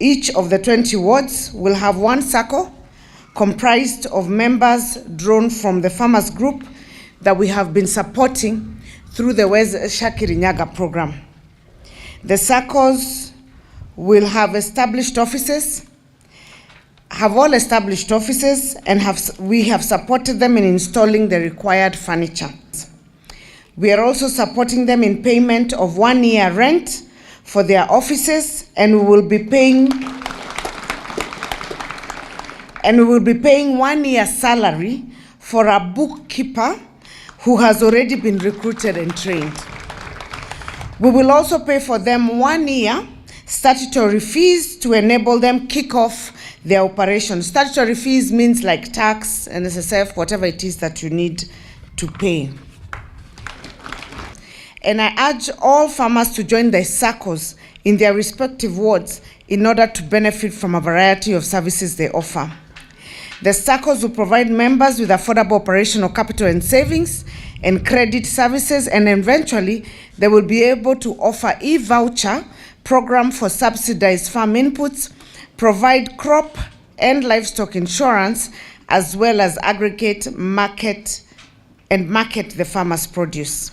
Each of the 20 wards will have one SACCO comprised of members drawn from the farmers group that we have been supporting through the Wezesha Kirinyaga program. The SACCOs will have established offices, and we have supported them in installing the required furniture. We are also supporting them in payment of 1 year rent for their offices, and we will be paying 1 year salary for a bookkeeper who has already been recruited and trained. We will also pay for them 1 year statutory fees to enable them kick off their operations. Statutory fees means like tax, NSSF, whatever it is that you need to pay. And I urge all farmers to join the SACCOs in their respective wards in order to benefit from a variety of services they offer. The SACCOs will provide members with affordable operational capital and savings and credit services, and eventually they will be able to offer e-voucher program for subsidized farm inputs, provide crop and livestock insurance, as well as aggregate market the farmers' produce.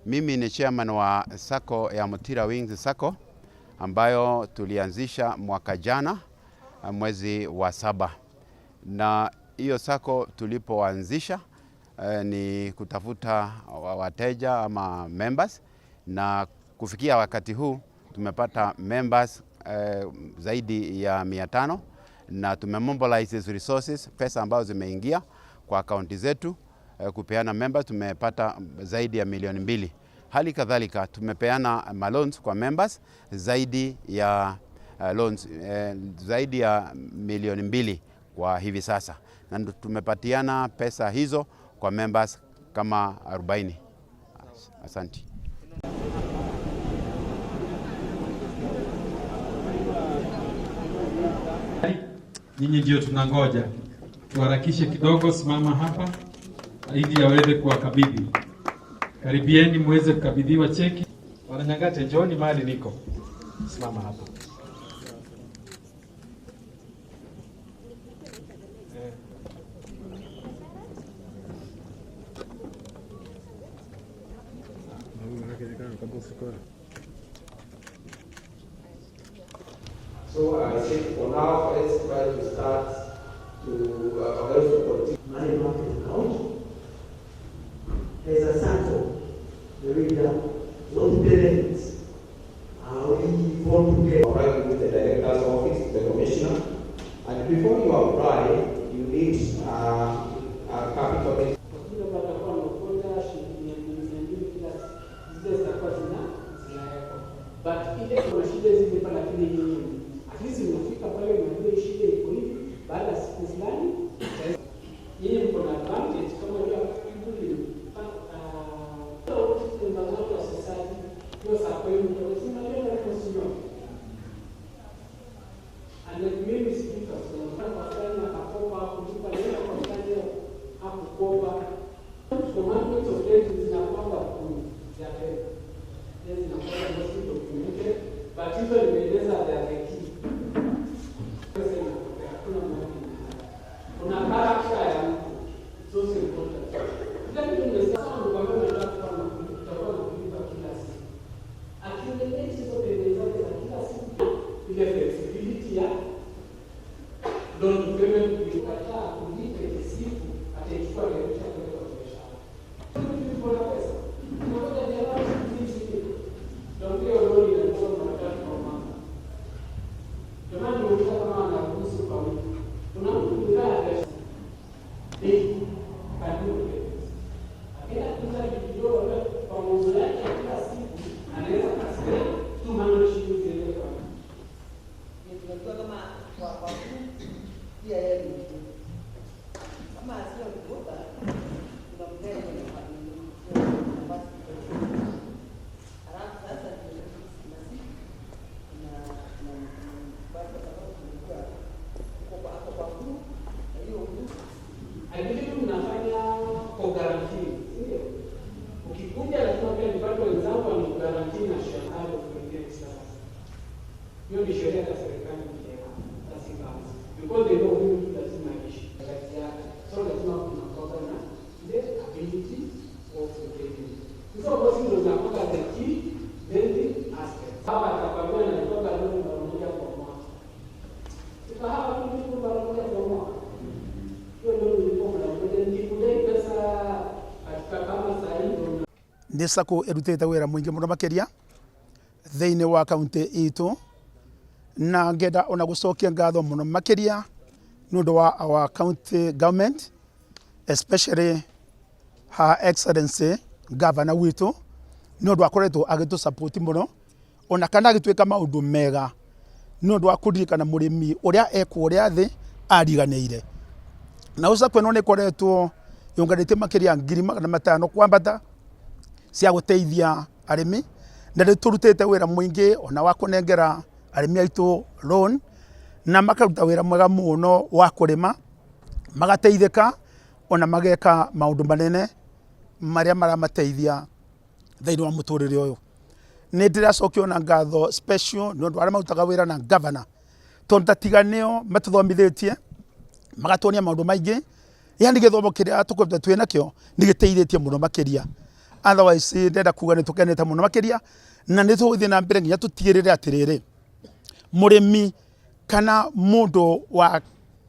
Mimi ni chairman wa SACCO ya Mutira Wings SACCO ambayo tulianzisha mwaka jana mwezi wa 7. Na hiyo SACCO tulipoanzisha ni kutafuta wateja ama members, na kufikia wakati huu tumepata members zaidi ya 500, na tumemobilize resources, pesa ambazo zimeingia kwa akaunti zetu kupeana members. Tumepata zaidi ya milioni 2. Hali kadhalika tumepeana loans kwa members zaidi ya loans zaidi ya milioni 2 kwa hivi sasa, na tumepatiana pesa hizo kwa members kama 40. Asante. Nyinyi ndio tunangoja. Tuharakishe kidogo, simama hapa ili aweze kuwakabidhi. Karibieni muweze kukabidhiwa cheki. Wananyangate, John mahali niko. Simama hapa. So I said, for now, let's try to start to also money market account. There's a sample, the reader, what parents we want to get. Alright, with the director's office, the commissioner, and before you apply, you need a capital. But ile kuna shida hizi pale, lakini at least unafika pale unajua shida iko hivi, baada ya siku fulani yeye mko na advantage kama yule akikuli kwa society hiyo sapo hiyo ndio tunajua kwa sio. And the community speakers wanafanya kufanya hapo kulipa leo kwa kufanya hapo kopa kwa mambo yote zinapanga ya pesa. But even imeeleza they are the key. Kuna character ya so important. Lakini nimesema kwamba nataka kufanya kulipa kila siku. Accumulate hizo pesa zake za kila siku, ile flexibility ya don't payment kukataa kulipa ile siku atachukua ile pesa kwa biashara. Kuna pesa. Kuna jambo don't be alone in the world of that moment. The man who is talking about the use of it, do not do that. They can do it. I can't do that if you go from the left to the city and then I can say 200 shillings in the car. If you go to my Hiyo ni sheria ya serikali imeweka, lazima because they know huyu lazima aishi kazi yake, so lazima kunakuwa na the ability of the baby. Hizo bosi ndio zinakuwa the key building aspect. Hapa atakwambia na kutoka leo mara moja kwa mwaka. Sasa hapa ni mara moja kwa mwaka. Hiyo ndio ilikuwa mara moja, ni kudai pesa katika kama saa hiyo. Nĩ sacco ĩrutĩte wĩra mũingĩ mũno makĩria thĩinĩ wa kaunti itũ, na ngenda ona gũcokia ngatho mũno makĩria nĩ ũndũ wa our county government, especially Her Excellency Governor witũ, nĩ ũndũ akoretwo agĩtũ support mũno ona kana agĩtwĩka maũndũ mega nĩ ũndũ wa kũririkana mũrĩmi ũrĩa ekũrĩa thĩ ariganĩire. Na sacco ĩno nĩ ĩkoretwo yũnganĩtie makĩria ngiri 500 kwambata cia gũteithia arĩmi, na nĩ tũrutĩte wĩra mũingĩ ona wa kũnengera arĩmi aitũ loan, na makaruta wĩra mwega mũno wa kũrĩma magateithĩka ona mageka maũndũ manene marĩa maramateithia thĩinĩ wa mũtũrĩre ũyũ. Nĩ ndĩracokia ona ngatho special nĩ ũndũ arĩa marutaga wĩra na governor, tondũ tatiganĩo matũthomithĩtie magatuonia maũndũ maingĩ, yani gĩthomo kĩrĩa tũkoretwo twĩ nakĩo nĩ gĩteithĩtie mũno makĩria. Otherwise ndenda kuga nĩ tũkenete mũno makĩria, na nĩ tũgũthiĩ na mbere nginya tũtigĩrĩre atĩrĩrĩ mũrĩmi kana mũndũ wa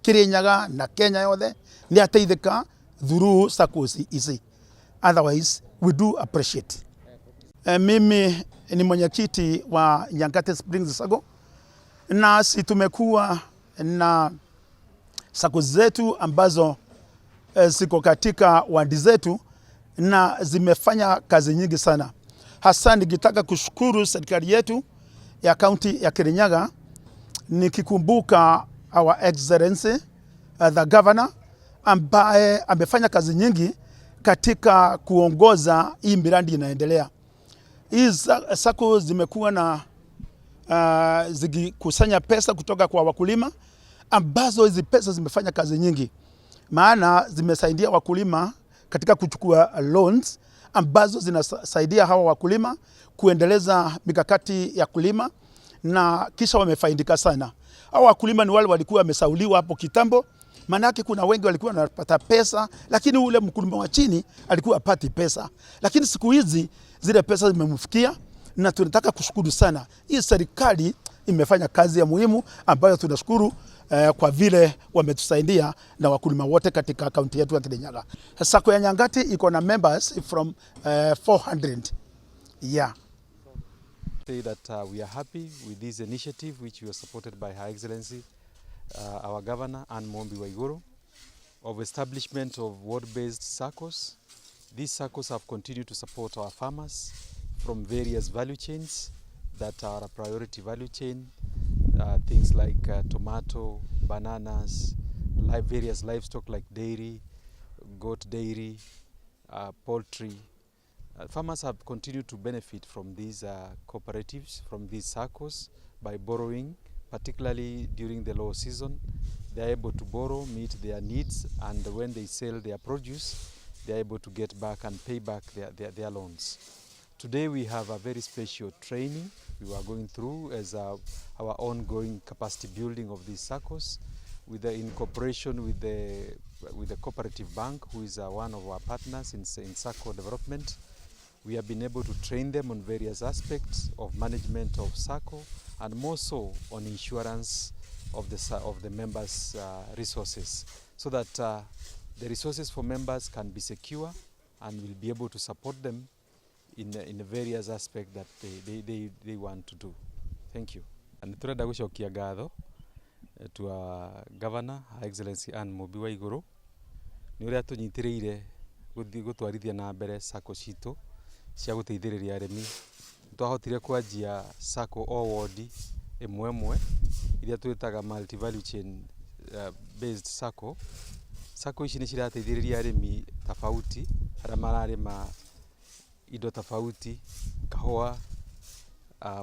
Kirinyaga na Kenya yothe nĩ ateithĩka through SACCOs ici. Otherwise we do appreciate. Mimi ni mwenyekiti wa Nyangate Springs Sacco, na si tumekuwa na SACCOs zetu ambazo ziko katika wadi zetu na zimefanya kazi nyingi sana. Hasa nikitaka kushukuru serikali yetu ya kaunti ya Kirinyaga, nikikumbuka our excellency the governor ambaye amefanya kazi nyingi katika kuongoza hii miradi inaendelea. Hii SACCO zimekuwa na zikikusanya pesa kutoka kwa wakulima, ambazo hizi pesa zimefanya kazi nyingi, maana zimesaidia wakulima katika kuchukua loans ambazo zinasaidia hawa wakulima kuendeleza mikakati ya kulima, na kisha wamefaidika sana. Hawa wakulima ni wale walikuwa wamesauliwa hapo kitambo, manake kuna wengi walikuwa wanapata pesa lakini ule mkulima wa chini alikuwa apati pesa, lakini siku hizi zile pesa zimemfikia, na tunataka kushukuru sana. Hii serikali imefanya kazi ya muhimu ambayo tunashukuru kwa vile wametusaidia na wakulima wote katika kaunti yetu ya Kirinyaga. SACCO ya Nyangati iko na members from 400. Yeah. Say that we are happy with this initiative which was supported by Her Excellency our Governor Anne Mombi Waiguru of establishment of ward-based SACCOs. These SACCOs have continued to support our farmers from various value chains that are a priority value chain, things like tomato, bananas, various livestock like dairy, goat dairy, poultry. Farmers have continued to benefit from these cooperatives, from these SACCOs by borrowing, particularly during the low season. They are able to borrow, meet their needs, and when they sell their produce, they are able to get back and pay back their loans. Today we have a very special training we are going through as our ongoing capacity building of these SACCOs, in cooperation with the Cooperative Bank, who is one of our partners in SACCO development. We have been able to train them on various aspects of management of SACCO, and more so on insurance of the members' resources, so that the resources for members can be secure and will be able to support them in the various aspects that they want to do. Thank you. And turenda gucokia ngatho to our Governor, Her Excellency Anne Mombi Waiguru, ni uria tunyitiriire gutwarithia na mbere SACCO citu cia guteithĩrĩria arĩmi. Twahotire kwanjia SACCO o ward ĩmwe iria twĩtaga multi value chain based SACCO. SACCO ici nĩ cirateithĩrĩria arĩmi tofauti arĩa mararĩma indo tofauti, kahũa,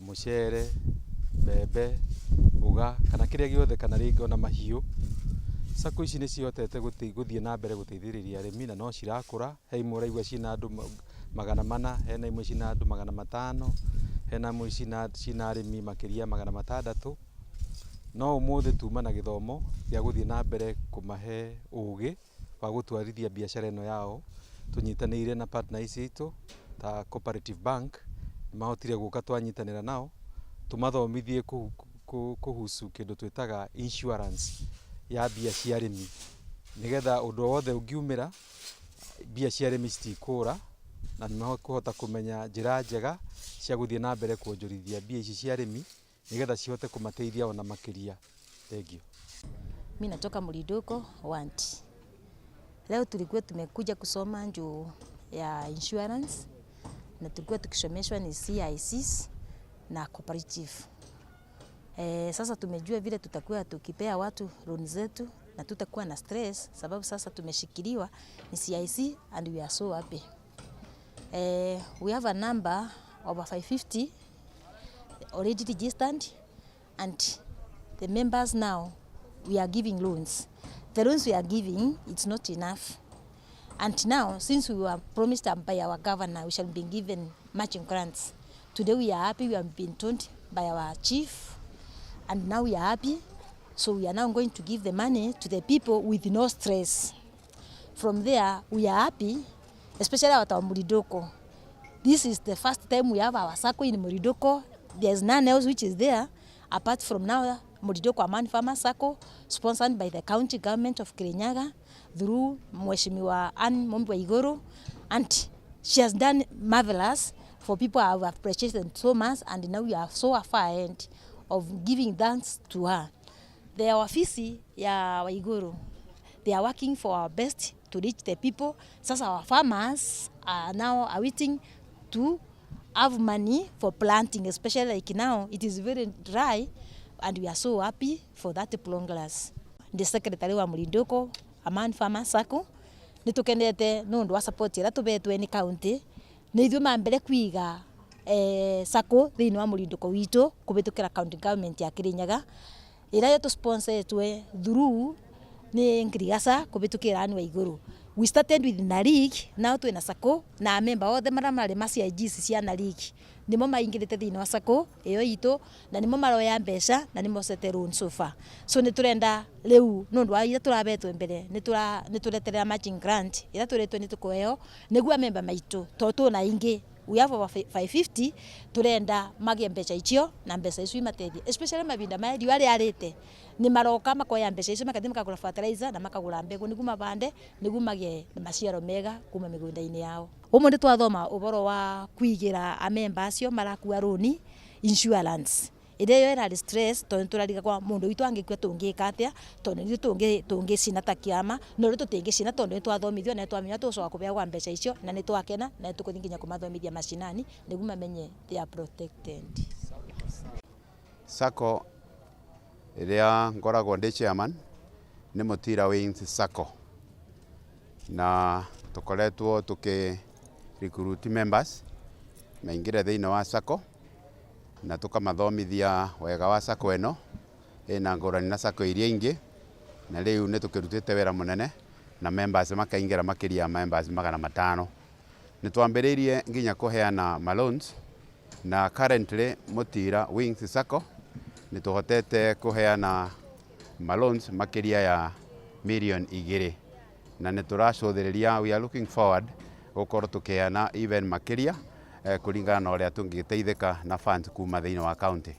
mũcere, mbembe, mboga, kana kĩrĩa gĩothe, kana rĩngĩ ona mahiũ. SACCO ici nĩ cihotete gũthiĩ na mbere gũteithĩrĩria arĩmi, na no cirakũra. He imwe ũraigua ciĩna andũ 400, hena imwe ciĩna andũ 500, hena mwe cina arĩmi makĩria 600 no ũmũthĩ tuma na gĩthomo gĩa gũthiĩ na mbere kũmahe ũgĩ wa gũtwarithia biacara ĩno yao. Tũnyitanĩire na partners itũ ta Cooperative Bank mahotire gũka twanyitanĩra nao tũmathomithie kuhusu kĩndũ twĩtaga insurance ya mbia cia arĩmi, nĩgetha ũndũ wothe ũngiumĩra mbia cia arĩmi citikũra, na nĩmekũhota kũmenya njĩra njega cia gũthiĩ na mbere kuonjorithia mbia ici cia arĩmi nĩgetha cihote kũmateithia ona makĩria. Thengiũ. Mimi natoka Mlindoko Wanti. Leo tulikuwa tumekuja kusoma juu ya insurance na tulikuwa tukisomeshwa ni CICs na cooperative. Sasa tumejua vile tutakuwa tukipea watu loan zetu na tutakuwa na stress, sababu sasa tumeshikiliwa ni CIC and we are so happy. We have a number over 550 already registered, and the members now we are giving loans. The loans we are giving, it's not enough. And now, since we were promised by our governor, we shall be given matching grants. Today we are happy, we have been told by our chief, and now we are happy. So we are now going to give the money to the people with no stress. From there, we are happy, especially at our Mlindoko. This is the first time we have our SACCO in Mlindoko. There's none else which is there, apart from now Mlindoko Amani Farmers SACCO, sponsored by the county government of Kirinyaga through Mheshimiwa Anne Mombi Waiguru, and she has done marvelous for people who have appreciated so much, and now we are so ahead of giving thanks to her. The ofisi ya Waiguru, they are working for our best to reach the people. Sasa our farmers are now awaiting to have money for planting, especially like now it is very dry, and we are so happy for that progress. The secretary wa Mlindoko Amani Farmers SACCO nitukenete nundu wa support ira tubetwe ni county ni ithuĩ mambere kwiga SACCO thiini wa Mlindoko witu kubitukira county government ya Kirinyaga ira yo sponsoretwe through ni Ngirigaca kubitukira Anne Waiguru. We started with Narik, now twina SACCO na member othe marĩ ma CIGs cia Narik nimo maingirite thiini wa SACCO iyo itu na nimo maroya mbeca na nimo sete loan so far. So ni turenda riu nundu wa ira turabetwe mbere ni tureterera matching grant ira turetwe ni tukoeo niguo member maitu to tuna ingi we have over 550 turenda magie mbeca icio na mbeca icio imateithie, especially mabinda maya riu ari arite ni maroka makoya mbeca icio makathie makagura fertilizer na makagura mbegu niguo mabande niguo magie maciaro mega kuma migunda-ini yao. Umu ndi twathoma uboro wa kwigira amemba acio marakua roni insurance ire yo era stress to turariga kwa mundu witu angikua tungika atia tondu ni tungicina ta kiama no ritu tingicina tondu ni twathomithio na twamenya tucoka kubeagwa mbeca icio na ni twakena na tukuthi nginya kumathomithia macinani niguo mamenye they are protected. SACCO iria ngoragwo ndi chairman ni Mutira Wings SACCO, na tukoretwo recruit members maingire thiini wa SACCO na tukamathomithia wega wa SACCO eno ina ngorani na SACCO iria ingi, na riu ni tukirutite wira munene na members makaingira makiria members 500. Ni twambiriirie nginya kuheana loans na currently Mutira Wings SACCO ni tuhotete kuheana loans makiria ya million 2 na ni turacothiriria, we are looking forward gukorwo tukiheana even makiria kuringana na uria tungiteithika na funds kuma thiini wa county.